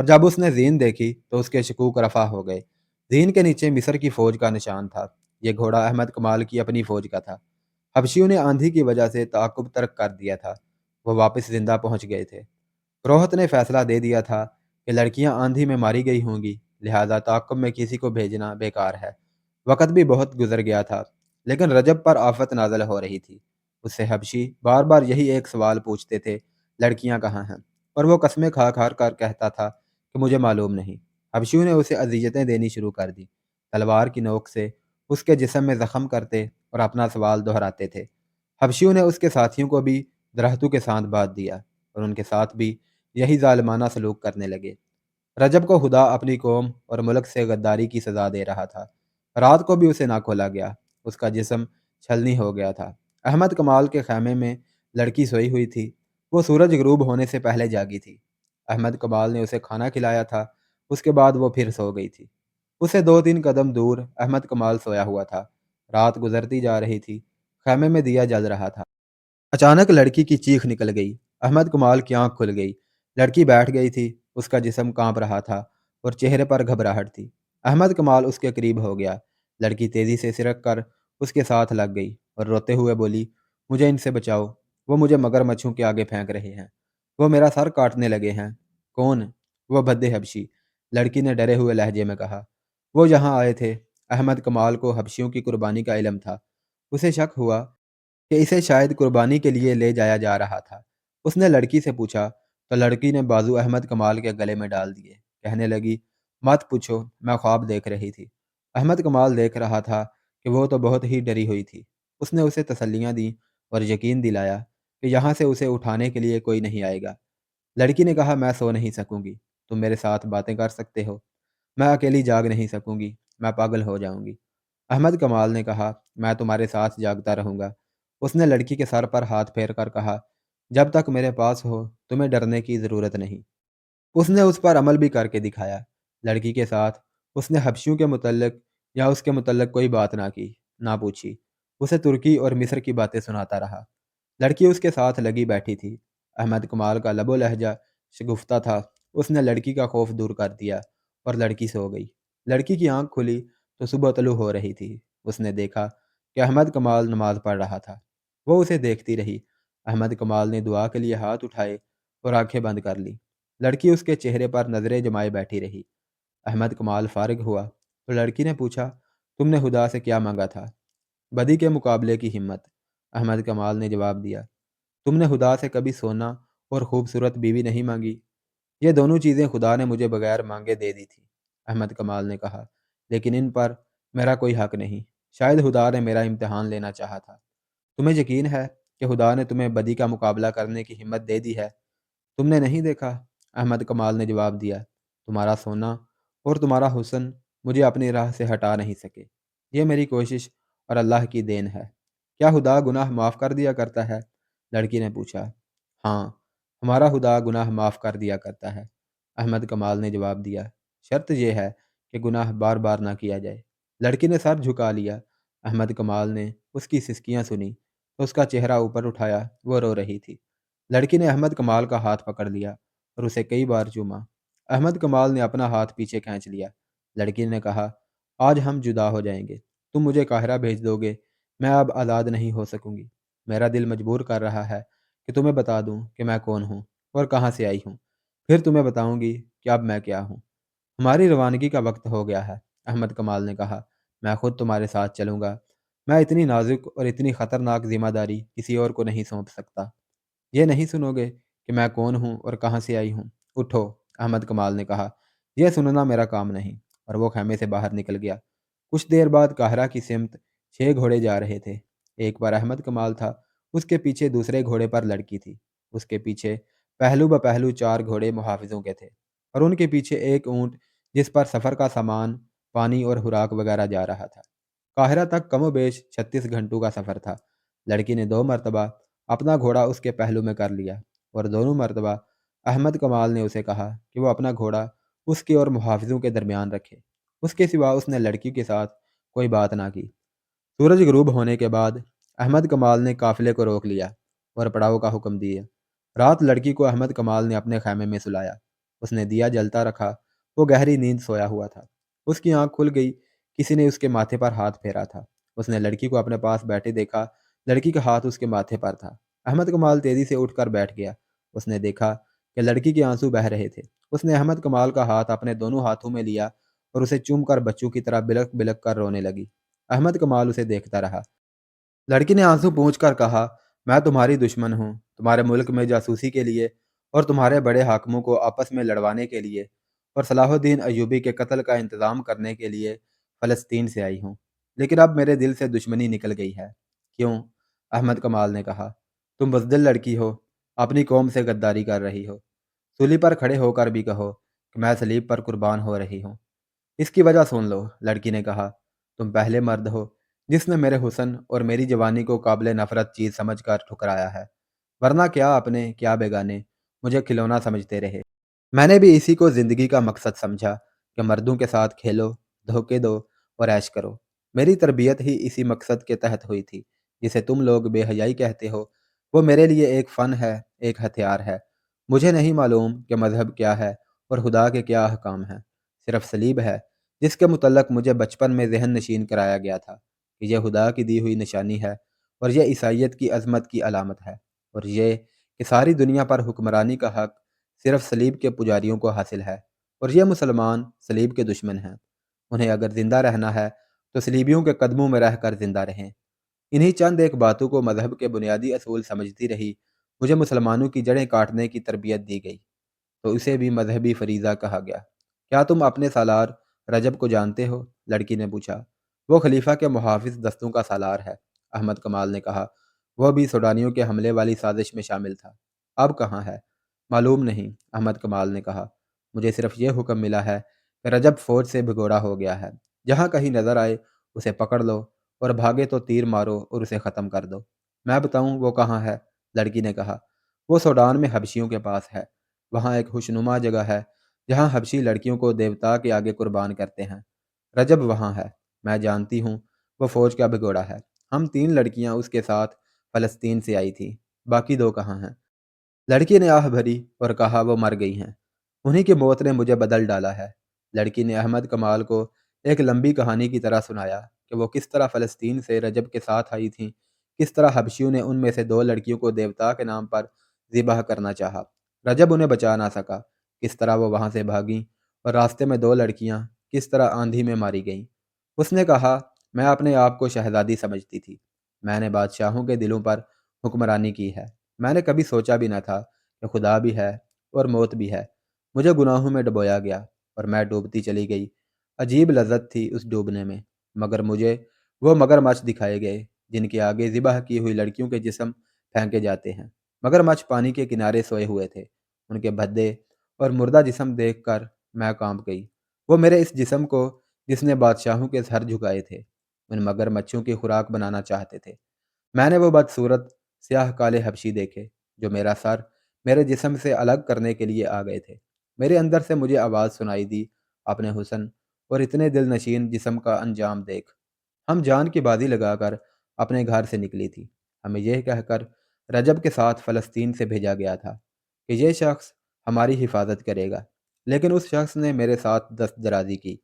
اور جب اس نے زین دیکھی تو اس کے شکوک رفع ہو گئے۔ زین کے نیچے مصر کی فوج کا نشان تھا۔ یہ گھوڑا احمد کمال کی اپنی فوج کا تھا۔ حبشیوں نے آندھی کی وجہ سے تعاقب ترک کر دیا تھا۔ وہ واپس زندہ پہنچ گئے تھے۔ روہت نے فیصلہ دے دیا تھا کہ لڑکیاں آندھی میں ماری گئی ہوں گی، لہذا تعاقب میں کسی کو بھیجنا بیکار ہے۔ وقت بھی بہت گزر گیا تھا، لیکن رجب پر آفت نازل ہو رہی تھی۔ اس سے حبشی بار بار یہی ایک سوال پوچھتے تھے، لڑکیاں کہاں ہیں؟ اور وہ قسمیں کھا کھا کر کہتا تھا کہ مجھے معلوم نہیں۔ حبشیوں نے اسے اذیتیں دینی شروع کر دی، تلوار کی نوک سے اس کے جسم میں زخم کرتے اور اپنا سوال دہراتے تھے۔ حبشیوں نے اس کے ساتھیوں کو بھی درختوں کے ساتھ باندھ دیا اور ان کے ساتھ بھی یہی ظالمانہ سلوک کرنے لگے۔ رجب کو خدا اپنی قوم اور ملک سے غداری کی سزا دے رہا تھا۔ رات کو بھی اسے نہ کھولا گیا، اس کا جسم چھلنی ہو گیا تھا۔ احمد کمال کے خیمے میں لڑکی سوئی ہوئی تھی، وہ سورج غروب ہونے سے پہلے جاگی تھی۔ احمد کمال نے اسے کھانا کھلایا تھا، اس کے بعد وہ پھر سو گئی تھی۔ اسے 2-3 قدم دور احمد کمال سویا ہوا تھا۔ رات گزرتی جا رہی تھی، خیمے میں دیا جل رہا تھا۔ اچانک لڑکی کی چیخ نکل گئی، احمد کمال کی آنکھ کھل گئی۔ لڑکی بیٹھ گئی تھی، اس کا جسم کانپ رہا تھا اور چہرے پر گھبراہٹ تھی۔ احمد کمال اس کے قریب ہو گیا۔ لڑکی تیزی سے سرک کر اس کے ساتھ لگ گئی اور روتے ہوئے بولی، مجھے ان سے بچاؤ، وہ مجھے مگر مچھوں کے آگے پھینک رہے ہیں، وہ میرا سر کاٹنے لگے ہیں۔ کون؟ وہ بھدے حبشی، لڑکی نے ڈرے ہوئے لہجے میں کہا۔ وہ یہاں آئے تھے۔ احمد کمال کو حبشیوں کی قربانی کا علم تھا۔ اسے شک ہوا کہ اسے شاید قربانی کے لیے لے جایا جا رہا تھا۔ اس نے لڑکی سے پوچھا تو لڑکی نے بازو احمد کمال کے گلے میں ڈال دیے، کہنے لگی، مت پوچھو، میں خواب دیکھ رہی تھی۔ احمد کمال دیکھ رہا تھا کہ وہ تو بہت ہی ڈری ہوئی تھی۔ اس نے اسے تسلیاں دیں اور یقین دلایا کہ یہاں سے اسے اٹھانے کے لیے کوئی نہیں آئے گا۔ لڑکی نے کہا، میں سو نہیں سکوں گی، تم میرے ساتھ باتیں کر سکتے ہو۔ میں اکیلی جاگ نہیں سکوں گی، میں پاگل ہو جاؤں گی۔ احمد کمال نے کہا، میں تمہارے ساتھ جاگتا رہوں گا۔ اس نے لڑکی کے سر پر ہاتھ پھیر کر کہا، جب تک میرے پاس ہو تمہیں ڈرنے کی ضرورت نہیں۔ اس نے اس پر عمل بھی کر کے دکھایا۔ لڑکی کے ساتھ اس نے حبشیوں کے متعلق یا اس کے متعلق کوئی بات نہ کی، نہ پوچھی۔ اسے ترکی اور مصر کی باتیں سناتا رہا۔ لڑکی اس کے ساتھ لگی بیٹھی تھی۔ احمد کمال کا لب و لہجہ شگفتہ تھا۔ اس نے لڑکی کا خوف دور کر دیا اور لڑکی سو گئی۔ لڑکی کی آنکھ کھلی تو صبح طلوع ہو رہی تھی۔ اس نے دیکھا کہ احمد کمال نماز پڑھ رہا تھا۔ وہ اسے دیکھتی رہی۔ احمد کمال نے دعا کے لیے ہاتھ اٹھائے اور آنکھیں بند کر لی۔ لڑکی اس کے چہرے پر نظریں جمائے بیٹھی رہی۔ احمد کمال فارغ ہوا تو لڑکی نے پوچھا، تم نے خدا سے کیا مانگا تھا؟ بدی کے مقابلے کی ہمت، احمد کمال نے جواب دیا۔ تم نے خدا سے کبھی سونا اور خوبصورت بیوی نہیں مانگی؟ یہ دونوں چیزیں خدا نے مجھے بغیر مانگے دے دی تھی، احمد کمال نے کہا، لیکن ان پر میرا کوئی حق نہیں۔ شاید خدا نے میرا امتحان لینا چاہا تھا۔ تمہیں یقین ہے کہ خدا نے تمہیں بدی کا مقابلہ کرنے کی ہمت دے دی ہے؟ تم نے نہیں دیکھا، احمد کمال نے جواب دیا، تمہارا سونا اور تمہارا حسن مجھے اپنی راہ سے ہٹا نہیں سکے۔ یہ میری کوشش اور اللہ کی دین ہے۔ کیا خدا گناہ معاف کر دیا کرتا ہے؟ لڑکی نے پوچھا۔ ہاں، ہمارا خدا گناہ معاف کر دیا کرتا ہے، احمد کمال نے جواب دیا۔ شرط یہ ہے کہ گناہ بار بار نہ کیا جائے۔ لڑکی نے سر جھکا لیا۔ احمد کمال نے اس کی سسکیاں سنی تو اس کا چہرہ اوپر اٹھایا، وہ رو رہی تھی۔ لڑکی نے احمد کمال کا ہاتھ پکڑ لیا اور اسے کئی بار چوما۔ احمد کمال نے اپنا ہاتھ پیچھے کھینچ لیا۔ لڑکی نے کہا، آج ہم جدا ہو جائیں گے، تم مجھے قاہرہ بھیج دو گے، میں اب آزاد نہیں ہو سکوں گی۔ میرا دل مجبور کر رہا ہے کہ تمہیں بتا دوں کہ میں کون ہوں اور کہاں سے آئی ہوں، پھر تمہیں بتاؤں گی کہ اب میں کیا ہوں۔ ہماری روانگی کا وقت ہو گیا ہے، احمد کمال نے کہا، میں خود تمہارے ساتھ چلوں گا۔ میں اتنی نازک اور اتنی خطرناک ذمہ داری کسی اور کو نہیں سونپ سکتا۔ یہ نہیں سنو گے کہ میں کون ہوں اور کہاں سے آئی ہوں؟ اٹھو، احمد کمال نے کہا، یہ سننا میرا کام نہیں، اور وہ خیمے سے باہر نکل گیا۔ کچھ دیر بعد قاہرہ کی سمت 6 گھوڑے جا رہے تھے۔ ایک پر احمد کمال تھا، اس کے پیچھے دوسرے گھوڑے پر لڑکی تھی، اس کے پیچھے پہلو بپہلو 4 گھوڑے محافظوں کے تھے، اور ان کے پیچھے ایک اونٹ جس پر سفر کا سامان، پانی اور خوراک وغیرہ جا رہا تھا۔ قاہرہ تک کم و بیش 36 گھنٹوں کا سفر تھا۔ لڑکی نے 2 مرتبہ اپنا گھوڑا اس کے پہلو میں کر لیا، اور دونوں مرتبہ احمد کمال نے اسے کہا کہ وہ اپنا گھوڑا اس کے اور محافظوں کے درمیان رکھے۔ اس کے سوا اس نے لڑکی کے ساتھ کوئی بات نہ کی۔ سورج غروب ہونے کے بعد احمد کمال نے قافلے کو روک لیا اور پڑاؤ کا حکم دیا۔ رات لڑکی کو احمد کمال نے اپنے خیمے میں سلایا۔ اس نے دیا جلتا رکھا۔ وہ گہری نیند سویا ہوا تھا۔ اس کی آنکھ کھل گئی۔ کسی نے اس کے ماتھے پر ہاتھ پھیرا تھا۔ اس نے لڑکی کو اپنے پاس بیٹھے دیکھا۔ لڑکی کا ہاتھ اس کے ماتھے پر تھا۔ احمد کمال تیزی سے اٹھ کر بیٹھ گیا۔ اس نے دیکھا کہ لڑکی کے آنسو بہہ رہے تھے۔ اس نے احمد کمال کا ہاتھ اپنے دونوں ہاتھوں میں لیا اور اسے چوم کر بچوں کی طرح بلک بلک کر رونے لگی۔ احمد کمال اسے دیکھتا رہا۔ لڑکی نے آنسو پونچھ کر کہا، میں تمہاری دشمن ہوں، تمہارے ملک میں جاسوسی کے لیے اور تمہارے بڑے حاکموں کو آپس میں لڑوانے کے لیے اور صلاح الدین ایوبی کے قتل کا انتظام کرنے کے لیے فلسطین سے آئی ہوں، لیکن اب میرے دل سے دشمنی نکل گئی ہے۔ کیوں؟ احمد کمال نے کہا، تم بزدل لڑکی ہو، اپنی قوم سے غداری کر رہی ہو، سولی پر کھڑے ہو کر بھی کہو کہ میں صلیب پر قربان ہو رہی ہوں۔ اس کی وجہ سن لو، لڑکی نے کہا، تم پہلے مرد ہو جس نے میرے حسن اور میری جوانی کو قابل نفرت چیز سمجھ کر ٹھکرایا ہے، ورنہ کیا اپنے کیا بیگانے مجھے کھلونا سمجھتے رہے۔ میں نے بھی اسی کو زندگی کا مقصد سمجھا کہ مردوں کے ساتھ کھیلو، دھوکے دو اور عیش کرو۔ میری تربیت ہی اسی مقصد کے تحت ہوئی تھی۔ جسے تم لوگ بے حیائی کہتے ہو، وہ میرے لیے ایک فن ہے، ایک ہتھیار ہے۔ مجھے نہیں معلوم کہ مذہب کیا ہے اور خدا کے کیا احکام ہیں۔ صرف صلیب ہے جس کے متعلق مجھے بچپن میں ذہن نشین کرایا گیا تھا کہ یہ خدا کی دی ہوئی نشانی ہے اور یہ عیسائیت کی عظمت کی علامت ہے، اور یہ کہ ساری دنیا پر حکمرانی کا حق صرف صلیب کے پجاریوں کو حاصل ہے، اور یہ مسلمان صلیب کے دشمن ہیں۔ انہیں اگر زندہ رہنا ہے تو صلیبیوں کے قدموں میں رہ کر زندہ رہیں۔ انہی چند ایک باتوں کو مذہب کے بنیادی اصول سمجھتی رہی مجھے مسلمانوں کی جڑیں کاٹنے کی تربیت دی گئی، تو اسے بھی مذہبی فریضہ کہا گیا۔ کیا تم اپنے سالار رجب کو جانتے ہو؟ لڑکی نے پوچھا۔ وہ خلیفہ کے محافظ دستوں کا سالار ہے، احمد کمال نے کہا۔ وہ بھی سوڈانیوں کے حملے والی سازش میں شامل تھا۔ اب کہاں ہے؟ معلوم نہیں، احمد کمال نے کہا۔ مجھے صرف یہ حکم ملا ہے کہ رجب فوج سے بھگوڑا ہو گیا ہے۔ جہاں کہیں نظر آئے اسے پکڑ لو، اور بھاگے تو تیر مارو اور اسے ختم کر دو۔ میں بتاؤں وہ کہاں ہے؟ لڑکی نے کہا۔ وہ سوڈان میں حبشیوں کے پاس ہے۔ وہاں ایک خوشنما جگہ ہے جہاں حبشی لڑکیوں کو دیوتا کے آگے قربان کرتے ہیں۔ رجب وہاں ہے، میں جانتی ہوں۔ وہ فوج کا بھگوڑا ہے۔ ہم 3 لڑکیاں اس کے ساتھ فلسطین سے آئی تھیں۔ باقی 2 کہاں ہیں؟ لڑکی نے آہ بھری اور کہا، وہ مر گئی ہیں۔ انہی کی موت نے مجھے بدل ڈالا ہے۔ لڑکی نے احمد کمال کو ایک لمبی کہانی کی طرح سنایا کہ وہ کس طرح فلسطین سے رجب کے ساتھ آئی تھیں، کس طرح حبشیوں نے ان میں سے 2 لڑکیوں کو دیوتا کے نام پر ذبح کرنا چاہا۔ رجب انہیں بچا نہ سکا۔ کس طرح وہ وہاں سے بھاگیں اور راستے میں 2 لڑکیاں کس طرح آندھی میں ماری گئیں۔ اس نے کہا، میں اپنے آپ کو شہزادی سمجھتی تھی۔ میں نے بادشاہوں کے دلوں پر حکمرانی کی ہے۔ میں نے کبھی سوچا بھی نہ تھا کہ خدا بھی ہے اور موت بھی ہے۔ مجھے گناہوں میں ڈبویا گیا اور میں ڈوبتی چلی گئی۔ عجیب لذت تھی اس ڈوبنے میں، مگر مجھے وہ مگرمچھ دکھائے گئے جن کے آگے ذبح کی ہوئی لڑکیوں کے جسم پھینکے جاتے ہیں۔ مگرمچھ پانی کے کنارے سوئے ہوئے تھے۔ ان کے بھدے اور مردہ جسم دیکھ کر میں کانپ گئی۔ وہ میرے اس جسم کو جس نے بادشاہوں کے سر جھکائے تھے، ان مگرمچھوں کی خوراک بنانا چاہتے تھے۔ میں نے وہ بدصورت سیاہ کالے حبشی دیکھے جو میرا سر میرے جسم سے الگ کرنے کے لیے آ گئے تھے۔ میرے اندر سے مجھے آواز سنائی دی، اپنے حسن اور اتنے دل نشین جسم کا انجام دیکھ۔ ہم جان کی بازی لگا کر اپنے گھر سے نکلی تھی۔ ہمیں یہ کہہ کر رجب کے ساتھ فلسطین سے بھیجا گیا تھا کہ یہ شخص ہماری حفاظت کرے گا، لیکن اس شخص نے میرے ساتھ دست درازی کی۔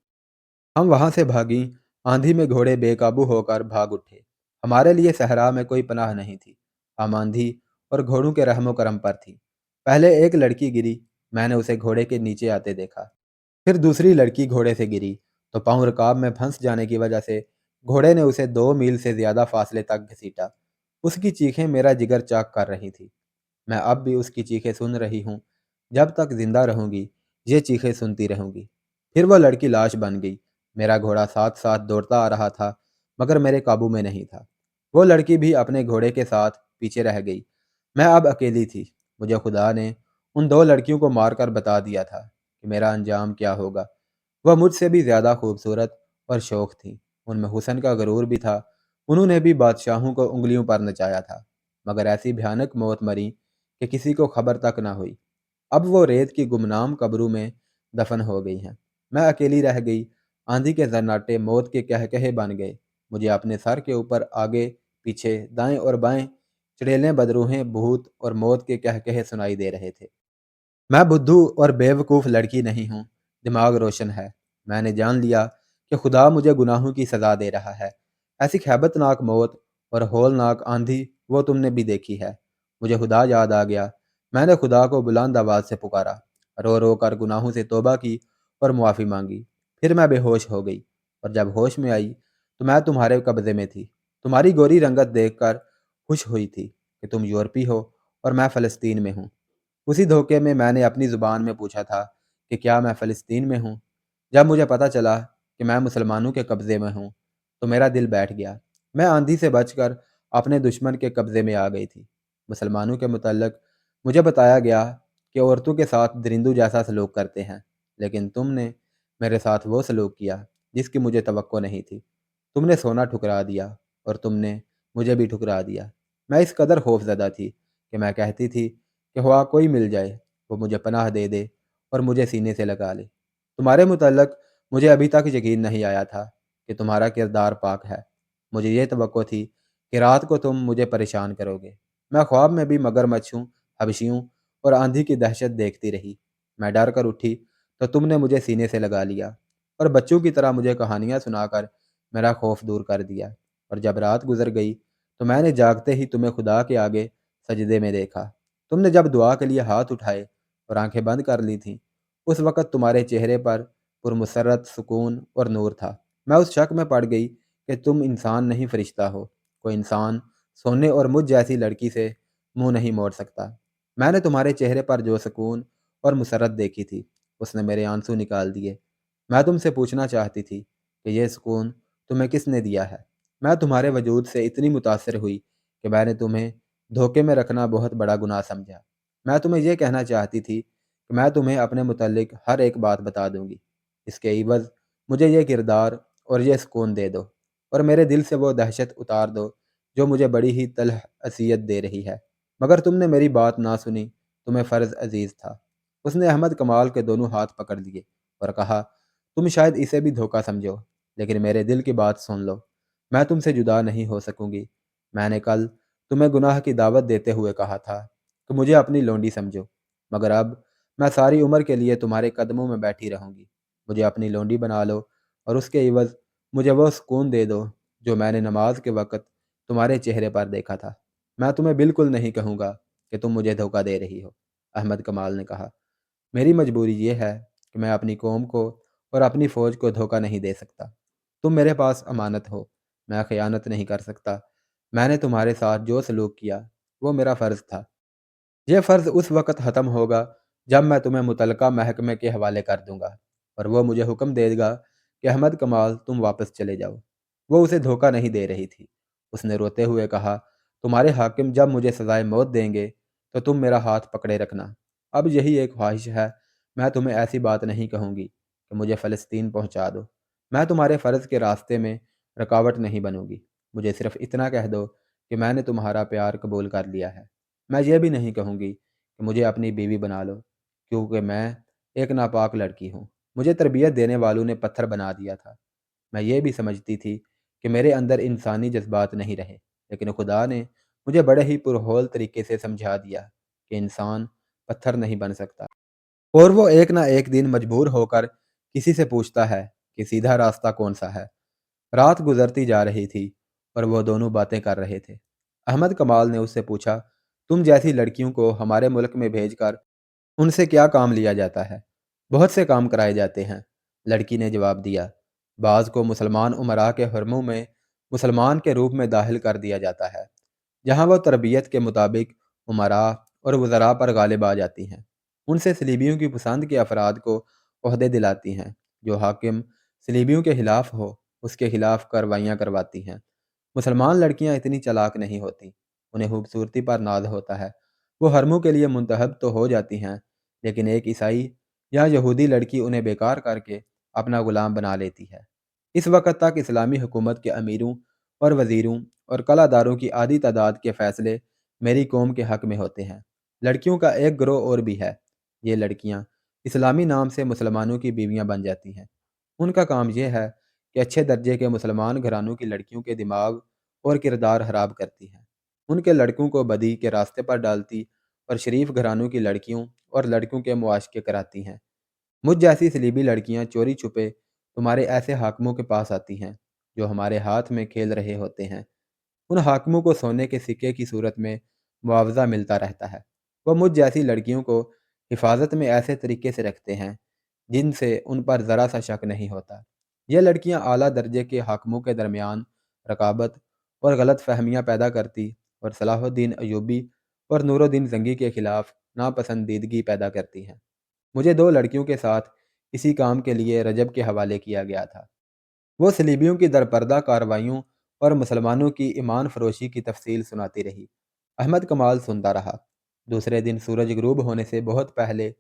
ہم وہاں سے بھاگیں۔ آندھی میں گھوڑے بے قابو ہو کر بھاگ اٹھے۔ ہمارے لیے صحرا میں کوئی پناہ نہیں تھی۔ ہم آندھی اور گھوڑوں کے رحم و کرم پر تھی۔ پہلے ایک لڑکی گری، میں نے اسے گھوڑے کے نیچے آتے دیکھا۔ پھر دوسری لڑکی گھوڑے سے گری تو پاؤں رکاب میں پھنس جانے کی وجہ سے گھوڑے نے اسے 2 میل سے زیادہ فاصلے تک گھسیٹا۔ اس کی چیخیں میرا جگر چاک کر رہی تھی۔ میں اب بھی اس کی چیخیں سن رہی ہوں۔ جب تک زندہ رہوں گی یہ چیخیں سنتی رہوں گی۔ پھر وہ لڑکی لاش بن گئی۔ میرا گھوڑا ساتھ ساتھ دوڑتا آ رہا تھا مگر میرے قابو میں نہیں تھا۔ وہ لڑکی بھی اپنے گھوڑے کے ساتھ پیچھے رہ گئی۔ میں اب اکیلی تھی۔ مجھے خدا نے ان 2 لڑکیوں کو مار کر بتا دیا تھا کہ میرا انجام کیا ہوگا۔ وہ مجھ سے بھی زیادہ خوبصورت اور شوخ تھیں۔ ان میں حسن کا غرور بھی تھا۔ انہوں نے بھی بادشاہوں کو انگلیوں پر نچایا تھا، مگر ایسی بھیانک موت مریں کہ کسی کو خبر تک نہ ہوئی۔ اب وہ ریت کی گمنام قبروں میں دفن ہو گئی ہیں۔ میں اکیلی رہ گئی۔ آندھی کے زناٹے موت کے کہکہے بن گئے۔ مجھے اپنے سر کے اوپر آگے پیچھے دائیں اور بائیں چڑیلیں، بدروہیں، بھوت اور موت کے کہکہے سنائی دے رہے تھے۔ میں بدھو اور بیوقوف لڑکی نہیں ہوں، دماغ روشن ہے۔ میں نے جان لیا کہ خدا مجھے گناہوں کی سزا دے رہا ہے۔ ایسی خیبت ناک موت اور ہولناک آندھی وہ تم نے بھی دیکھی ہے۔ مجھے خدا یاد آ گیا۔ میں نے خدا کو بلند آواز سے پکارا، رو رو کر گناہوں سے توبہ کی اور معافی مانگی۔ پھر میں بے ہوش ہو گئی، اور جب ہوش میں آئی تو میں تمہارے قبضے میں تھی۔ تمہاری گوری رنگت دیکھ کر خوش ہوئی تھی کہ تم یورپی ہو اور میں فلسطین میں ہوں۔ اسی دھوکے میں نے اپنی زبان میں پوچھا تھا کہ کیا میں فلسطین میں ہوں۔ جب مجھے پتہ چلا کہ میں مسلمانوں کے قبضے میں ہوں تو میرا دل بیٹھ گیا۔ میں آندھی سے بچ کر اپنے دشمن کے قبضے میں آ گئی تھی۔ مسلمانوں کے متعلق مجھے بتایا گیا کہ عورتوں کے ساتھ درندوں جیسا سلوک کرتے ہیں، لیکن تم نے میرے ساتھ وہ سلوک کیا جس کی مجھے توقع نہیں تھی۔ تم نے سونا ٹھکرا دیا اور تم نے مجھے بھی ٹھکرا دیا۔ میں اس قدر خوف زدہ تھی کہ میں کہتی تھی کہ ہوا کوئی مل جائے، وہ مجھے پناہ دے دے اور مجھے سینے سے لگا لے۔ تمہارے متعلق مجھے ابھی تک یقین نہیں آیا تھا کہ تمہارا کردار پاک ہے۔ مجھے یہ توقع تھی کہ رات کو تم مجھے پریشان کرو گے۔ میں خواب میں بھی مگرمچھوں، حبشیوں اور آندھی کی دہشت دیکھتی رہی۔ میں ڈر کر اٹھی تو تم نے مجھے سینے سے لگا لیا اور بچوں کی طرح مجھے کہانیاں سنا کر میرا خوف دور کر دیا۔ اور جب رات گزر گئی تو میں نے جاگتے ہی تمہیں خدا کے آگے سجدے میں دیکھا۔ تم نے جب دعا کے لیے ہاتھ اٹھائے اور آنکھیں بند کر لی تھیں، اس وقت تمہارے چہرے پر پرمسرت سکون اور نور تھا۔ میں اس شک میں پڑ گئی کہ تم انسان نہیں فرشتہ ہو۔ کوئی انسان سونے اور مجھ جیسی لڑکی سے منہ نہیں موڑ سکتا۔ میں نے تمہارے چہرے پر جو سکون اور مسرت دیکھی تھی، اس نے میرے آنسو نکال دیے۔ میں تم سے پوچھنا چاہتی تھی کہ یہ سکون تمہیں کس نے دیا ہے؟ میں تمہارے وجود سے اتنی متاثر ہوئی کہ میں نے تمہیں دھوکے میں رکھنا بہت بڑا گناہ سمجھا۔ میں تمہیں یہ کہنا چاہتی تھی کہ میں تمہیں اپنے متعلق ہر ایک بات بتا دوں گی۔ اس کے عوض مجھے یہ کردار اور یہ سکون دے دو، اور میرے دل سے وہ دہشت اتار دو جو مجھے بڑی ہی تلخ اذیت دے رہی ہے۔ مگر تم نے میری بات نہ سنی۔ تمہیں فرض عزیز تھا۔ اس نے احمد کمال کے دونوں ہاتھ پکڑ لیے اور کہا، تم شاید اسے بھی دھوکہ سمجھو، لیکن میرے دل کی بات سن لو۔ میں تم سے جدا نہیں ہو سکوں گی۔ میں نے کل تمہیں گناہ کی دعوت دیتے ہوئے کہا تھا کہ مجھے اپنی لونڈی سمجھو، مگر اب میں ساری عمر کے لیے تمہارے قدموں میں بیٹھی رہوں گی۔ مجھے اپنی لونڈی بنا لو اور اس کے عوض مجھے وہ سکون دے دو جو میں نے نماز کے وقت تمہارے چہرے پر دیکھا تھا۔ میں تمہیں بالکل نہیں کہوں گا کہ تم مجھے دھوکہ دے رہی ہو۔ احمد کمال نے کہا، میری مجبوری یہ ہے کہ میں اپنی قوم کو اور اپنی فوج کو دھوکہ نہیں دے سکتا۔ تم میرے پاس امانت ہو، میں خیانت نہیں کر سکتا۔ میں نے تمہارے ساتھ جو سلوک کیا وہ میرا فرض تھا۔ یہ فرض اس وقت ختم ہوگا جب میں تمہیں متعلقہ محکمے کے حوالے کر دوں گا اور وہ مجھے حکم دے گا کہ احمد کمال تم واپس چلے جاؤ۔ وہ اسے دھوکہ نہیں دے رہی تھی۔ اس نے روتے ہوئے کہا، تمہارے حاکم جب مجھے سزائے موت دیں گے تو تم میرا ہاتھ پکڑے رکھنا۔ اب یہی ایک خواہش ہے، میں تمہیں ایسی بات نہیں کہوں گی کہ مجھے فلسطین پہنچا دو۔ میں تمہارے فرض کے راستے میں رکاوٹ نہیں بنوں گی۔ مجھے صرف اتنا کہہ دو کہ میں نے تمہارا پیار قبول کر لیا ہے۔ میں یہ بھی نہیں کہوں گی کہ مجھے اپنی بیوی بنا لو، کیونکہ میں ایک ناپاک لڑکی ہوں۔ مجھے تربیت دینے والوں نے پتھر بنا دیا تھا۔ میں یہ بھی سمجھتی تھی کہ میرے اندر انسانی جذبات نہیں رہے، لیکن خدا نے مجھے بڑے ہی پرہول طریقے سے سمجھا دیا کہ انسان پتھر نہیں بن سکتا، اور وہ ایک نہ ایک دن مجبور ہو کر کسی سے پوچھتا ہے کہ سیدھا راستہ کون سا ہے۔ رات گزرتی جا رہی تھی اور وہ دونوں باتیں کر رہے تھے۔ احمد کمال نے اس سے پوچھا، تم جیسی لڑکیوں کو ہمارے ملک میں بھیج کر ان سے کیا کام لیا جاتا ہے؟ بہت سے کام کرائے جاتے ہیں، لڑکی نے جواب دیا۔ بعض کو مسلمان امراء کے حرموں میں مسلمان کے روپ میں داخل کر دیا جاتا ہے، جہاں وہ تربیت کے مطابق امراء اور وزراء پر غالب آ جاتی ہیں۔ ان سے صلیبیوں کی پسند کے افراد کو عہدے دلاتی ہیں۔ جو حاکم صلیبیوں کے خلاف ہو اس کے خلاف کارروائیاں کرواتی ہیں۔ مسلمان لڑکیاں اتنی چالاک نہیں ہوتی، انہیں خوبصورتی پر ناز ہوتا ہے۔ وہ حرموں کے لیے منتخب تو ہو جاتی ہیں، لیکن ایک عیسائی یا یہودی لڑکی انہیں بیکار کر کے اپنا غلام بنا لیتی ہے۔ اس وقت تک اسلامی حکومت کے امیروں اور وزیروں اور کلہ داروں کی آدھی تعداد کے فیصلے میری قوم کے حق میں ہوتے ہیں۔ لڑکیوں کا ایک گروہ اور بھی ہے۔ یہ لڑکیاں اسلامی نام سے مسلمانوں کی بیویاں بن جاتی ہیں۔ ان کا کام یہ ہے کہ اچھے درجے کے مسلمان گھرانوں کی لڑکیوں کے دماغ اور کردار خراب کرتی ہیں، ان کے لڑکوں کو بدی کے راستے پر ڈالتی اور شریف گھرانوں کی لڑکیوں اور لڑکوں کے معاشقے کراتی ہیں۔ مجھ جیسی سلیبی لڑکیاں چوری چھپے تمہارے ایسے حاکموں کے پاس آتی ہیں جو ہمارے ہاتھ میں کھیل رہے ہوتے ہیں۔ ان حاکموں کو سونے کے سکے کی صورت میں معاوضہ ملتا رہتا ہے۔ وہ مجھ جیسی لڑکیوں کو حفاظت میں ایسے طریقے سے رکھتے ہیں جن سے ان پر ذرا سا شک نہیں ہوتا۔ یہ لڑکیاں اعلیٰ درجے کے حاکموں کے درمیان رقابت اور غلط فہمیاں پیدا کرتی اور صلاح الدین ایوبی اور نور الدین زنگی کے خلاف ناپسندیدگی پیدا کرتی ہیں۔ مجھے دو لڑکیوں کے ساتھ اسی کام کے لیے رجب کے حوالے کیا گیا تھا۔ وہ صلیبیوں کی درپردہ کارروائیوں اور مسلمانوں کی ایمان فروشی کی تفصیل سناتی رہی۔ احمد کمال سنتا رہا۔ دوسرے دن سورج غروب ہونے سے بہت پہلے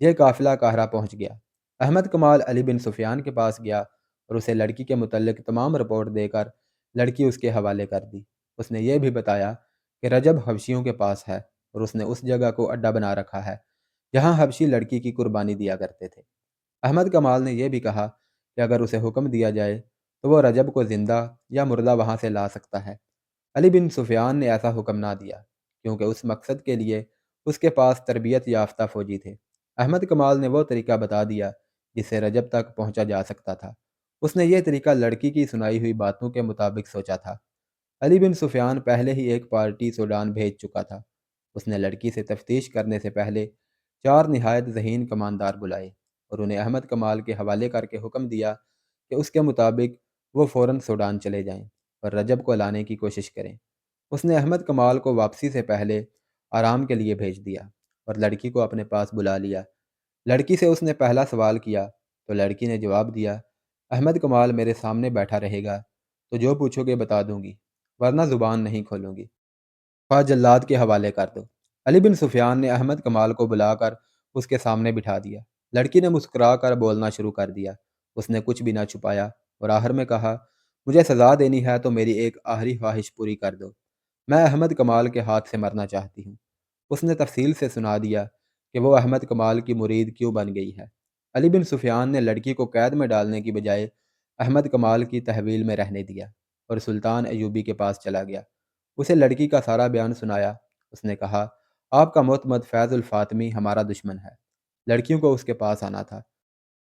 یہ قافلہ قاہرہ پہنچ گیا۔ احمد کمال علی بن سفیان کے پاس گیا اور اسے لڑکی کے متعلق تمام رپورٹ دے کر لڑکی اس کے حوالے کر دی۔ اس نے یہ بھی بتایا کہ رجب حبشیوں کے پاس ہے اور اس نے اس جگہ کو اڈا بنا رکھا ہے جہاں حبشی لڑکی کی قربانی دیا کرتے تھے۔ احمد کمال نے یہ بھی کہا کہ اگر اسے حکم دیا جائے تو وہ رجب کو زندہ یا مردہ وہاں سے لا سکتا ہے۔ علی بن سفیان نے ایسا حکم نہ دیا کیونکہ اس مقصد کے لیے اس کے پاس تربیت یافتہ فوجی تھے۔ احمد کمال نے وہ طریقہ بتا دیا جس سے رجب تک پہنچا جا سکتا تھا۔ اس نے یہ طریقہ لڑکی کی سنائی ہوئی باتوں کے مطابق سوچا تھا۔ علی بن سفیان پہلے ہی ایک پارٹی سوڈان بھیج چکا تھا۔ اس نے لڑکی سے تفتیش کرنے سے پہلے 4 نہایت ذہین کماندار بلائے اور انہیں احمد کمال کے حوالے کر کے حکم دیا کہ اس کے مطابق وہ فوراً سوڈان چلے جائیں اور رجب کو لانے کی کوشش کریں۔ اس نے احمد کمال کو واپسی سے پہلے آرام کے لیے بھیج دیا اور لڑکی کو اپنے پاس بلا لیا۔ لڑکی سے اس نے پہلا سوال کیا تو لڑکی نے جواب دیا، احمد کمال میرے سامنے بیٹھا رہے گا تو جو پوچھو گے بتا دوں گی، ورنہ زبان نہیں کھولوں گی، خواہ جلاد کے حوالے کر دو۔ علی بن سفیان نے احمد کمال کو بلا کر اس کے سامنے بٹھا دیا۔ لڑکی نے مسکرا کر بولنا شروع کر دیا۔ اس نے کچھ بھی نہ چھپایا اور آخر میں کہا، مجھے سزا دینی ہے تو میری ایک آخری خواہش پوری کر دو۔ میں احمد کمال کے ہاتھ سے مرنا چاہتی ہوں۔ اس نے تفصیل سے سنا دیا کہ وہ احمد کمال کی مرید کیوں بن گئی ہے۔ علی بن سفیان نے لڑکی کو قید میں ڈالنے کی بجائے احمد کمال کی تحویل میں رہنے دیا اور سلطان ایوبی کے پاس چلا گیا۔ اسے لڑکی کا سارا بیان سنایا۔ اس نے کہا، آپ کا معتمد فیض الفاطمی ہمارا دشمن ہے، لڑکیوں کو اس کے پاس آنا تھا۔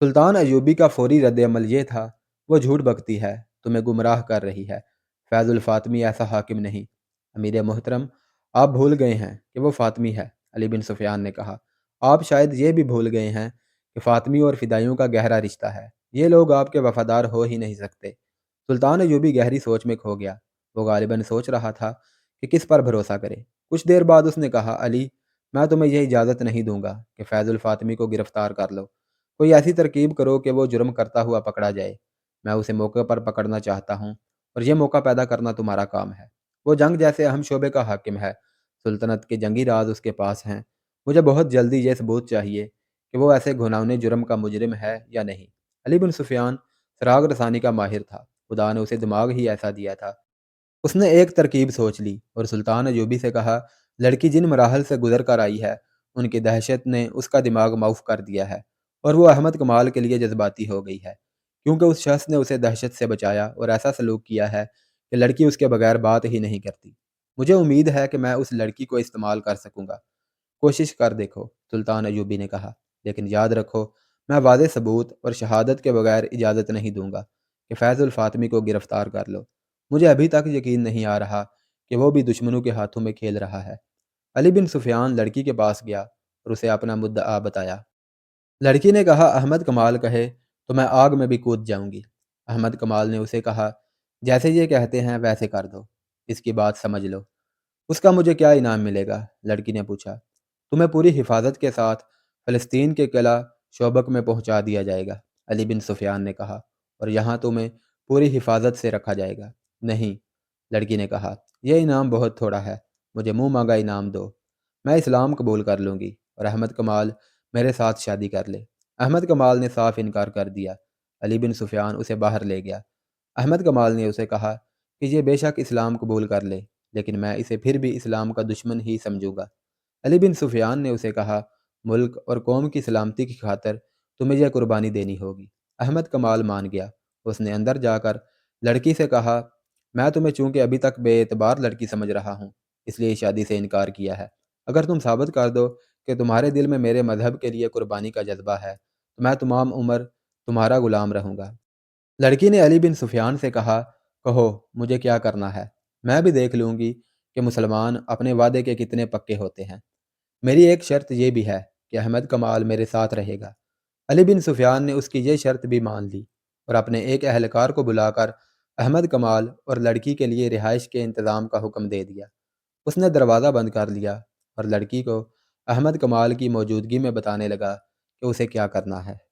سلطان ایوبی کا فوری رد عمل یہ تھا، وہ جھوٹ بکتی ہے، تمہیں گمراہ کر رہی ہے، فیض الفاطمی ایسا حاکم نہیں۔ امیر محترم، آپ بھول گئے ہیں کہ وہ فاطمی ہے، علی بن سفیان نے کہا۔ آپ شاید یہ بھی بھول گئے ہیں کہ فاطمی اور فدائیوں کا گہرا رشتہ ہے۔ یہ لوگ آپ کے وفادار ہو ہی نہیں سکتے۔ سلطان ایوبی گہری سوچ میں کھو گیا۔ وہ غالباً سوچ رہا تھا کہ کس پر بھروسہ کرے۔ کچھ دیر بعد اس نے کہا، علی، میں تمہیں یہ اجازت نہیں دوں گا کہ فیض الفاطمی کو گرفتار کر لو۔ کوئی ایسی ترکیب کرو کہ وہ جرم کرتا ہوا پکڑا جائے۔ میں اسے موقع پر پکڑنا چاہتا ہوں اور یہ موقع پیدا کرنا تمہارا کام ہے۔ وہ جنگ جیسے اہم شعبے کا حاکم ہے، سلطنت کے جنگی راز اس کے پاس ہیں۔ مجھے بہت جلدی یہ ثبوت چاہیے کہ وہ ایسے گھناؤنے جرم کا مجرم ہے یا نہیں۔ علی بن سفیان چراغ رسانی کا ماہر تھا، خدا نے اسے دماغ ہی ایسا دیا تھا۔ اس نے ایک ترکیب سوچ لی اور سلطان ایوبی سے کہا، لڑکی جن مراحل سے گزر کر آئی ہے ان کی دہشت نے اس کا دماغ معاف کر دیا ہے اور وہ احمد کمال کے لیے جذباتی ہو گئی ہے، کیونکہ اس شخص نے اسے دہشت سے بچایا اور ایسا سلوک کیا ہے کہ لڑکی اس کے بغیر بات ہی نہیں کرتی۔ مجھے امید ہے کہ میں اس لڑکی کو استعمال کر سکوں گا۔ کوشش کر دیکھو، سلطان ایوبی نے کہا، لیکن یاد رکھو، میں واضح ثبوت اور شہادت کے بغیر اجازت نہیں دوں گا کہ فیض الفاطمی کو گرفتار کر لو۔ مجھے ابھی تک یقین نہیں آ رہا کہ وہ بھی دشمنوں کے ہاتھوں میں کھیل رہا ہے۔ علی بن سفیان لڑکی کے پاس گیا اور اسے اپنا مدعا بتایا۔ لڑکی نے کہا، احمد کمال کہے تو میں آگ میں بھی کود جاؤں گی۔ احمد کمال نے اسے کہا، جیسے یہ کہتے ہیں ویسے کر دو، اس کی بات سمجھ لو۔ اس کا مجھے کیا انعام ملے گا؟ لڑکی نے پوچھا۔ تمہیں پوری حفاظت کے ساتھ فلسطین کے قلعہ شوبک میں پہنچا دیا جائے گا، علی بن سفیان نے کہا، اور یہاں تمہیں پوری حفاظت سے رکھا جائے گا۔ نہیں، لڑکی نے کہا، یہ انعام بہت تھوڑا ہے، مجھے منہ مانگا انعام دو۔ میں اسلام قبول کر لوں گی اور احمد کمال میرے ساتھ شادی کر لے۔ احمد کمال نے صاف انکار کر دیا۔ علی بن سفیان اسے باہر لے گیا۔ احمد کمال نے اسے کہا کہ یہ بے شک اسلام قبول کر لے، لیکن میں اسے پھر بھی اسلام کا دشمن ہی سمجھوں گا۔ علی بن سفیان نے اسے کہا، ملک اور قوم کی سلامتی کی خاطر تمہیں یہ قربانی دینی ہوگی۔ احمد کمال مان گیا۔ اس نے اندر جا کر لڑکی سے کہا، میں تمہیں چونکہ ابھی تک بے اعتبار لڑکی سمجھ رہا ہوں، اس لیے شادی سے انکار کیا ہے۔ اگر تم ثابت کر دو کہ تمہارے دل میں میرے مذہب کے لیے قربانی کا جذبہ ہے تو میں تمام عمر تمہارا غلام رہوں گا۔ لڑکی نے علی بن سفیان سے کہا، کہو مجھے کیا کرنا ہے، میں بھی دیکھ لوں گی کہ مسلمان اپنے وعدے کے کتنے پکے ہوتے ہیں۔ میری ایک شرط یہ بھی ہے کہ احمد کمال میرے ساتھ رہے گا۔ علی بن سفیان نے اس کی یہ شرط بھی مان لی اور اپنے ایک اہلکار کو بلا کر احمد کمال اور لڑکی کے لیے رہائش کے انتظام کا حکم دے دیا۔ اس نے دروازہ بند کر لیا اور لڑکی کو احمد کمال کی موجودگی میں بتانے لگا کہ اسے کیا کرنا ہے۔